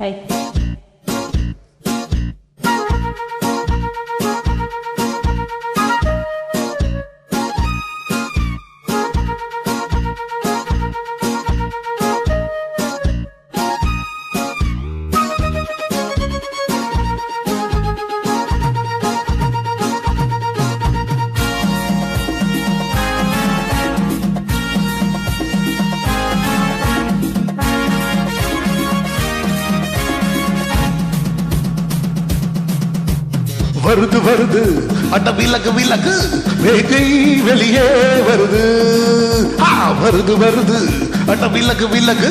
Hey. வருது வருது அட்ட விலகு விலகு வேகை வெளியே வருது வருது வருது அட்ட விலகு விலகு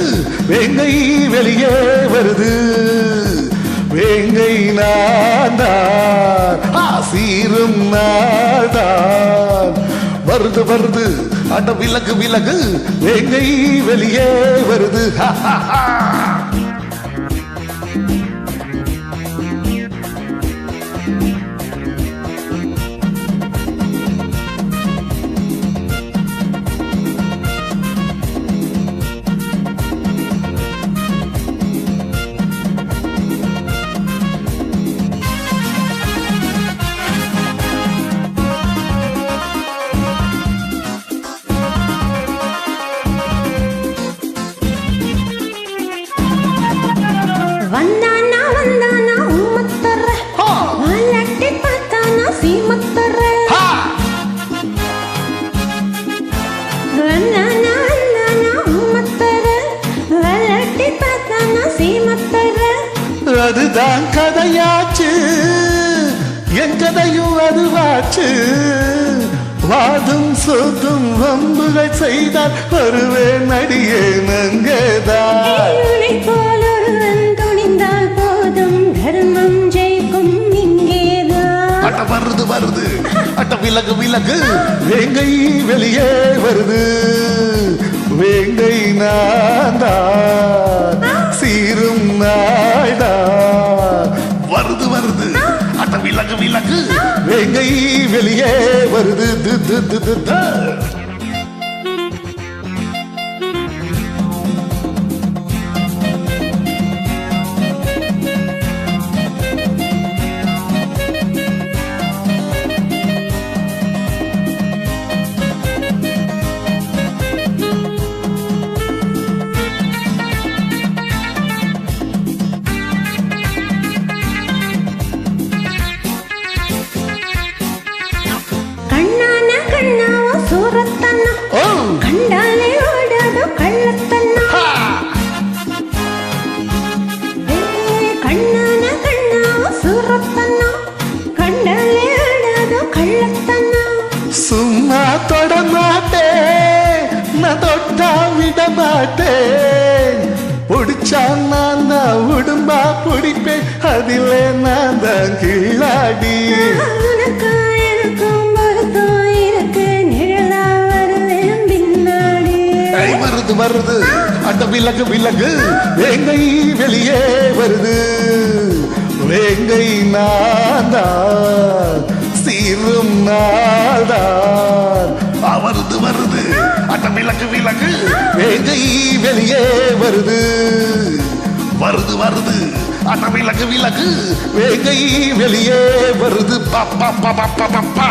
வேங்கை வெளியே வருது வேங்கை நான்தான் சீரும் நான்தான் வருது வருது அட்ட விலகு விலகு வேங்கை வெளியே வருது வந்தானா வந்தானா உம்மத்தர வாலட்டி பார்த்தானா சீமத்தர வந்தானா வந்தானா உம்மத்தர வாலட்டி பார்த்தானா சீமத்தர அதுதான் கதையாச்சு என் கதையும் அதுவாச்சு வாதும் சொதும் வம்புகள் செய்தால் வருவேன் நடிகே நங்கதான் அட்ட வருது வருது அட்ட விலகு விலகு வேங்கை வெளியே வருது வேங்கை நான்தான் சீரும் நாடா வருது வருது அட்ட விலகு விலகு வேங்கை வெளியே வருது கண்டாலே ஓடாதோ கள்ளத்தன்னா கண்ணான கண்ணாவோ சூரத்தன்னா கண்டாலே ஓடாதோ கள்ளத்தன்னா சும்மா தொட மாட்டேன் நான் தொட்டா விட மாட்டேன் பிடிச்சா நான் தான் உடும்பா பிடிப்பேன் அதிலே நான் தான் கிளாடி வருது வருது அட்ட விலகு விலகு வேங்கை வெளியே வருது வேங்கை நான்தான் சீரும் நான்தான் வருது வருது அட்ட விலகு விலகு வேங்கை வெளியே வருது வருது வருது அட்ட விலகு விலகு வேங்கை வெளியே வருது பப்பா பப்பா பப்பா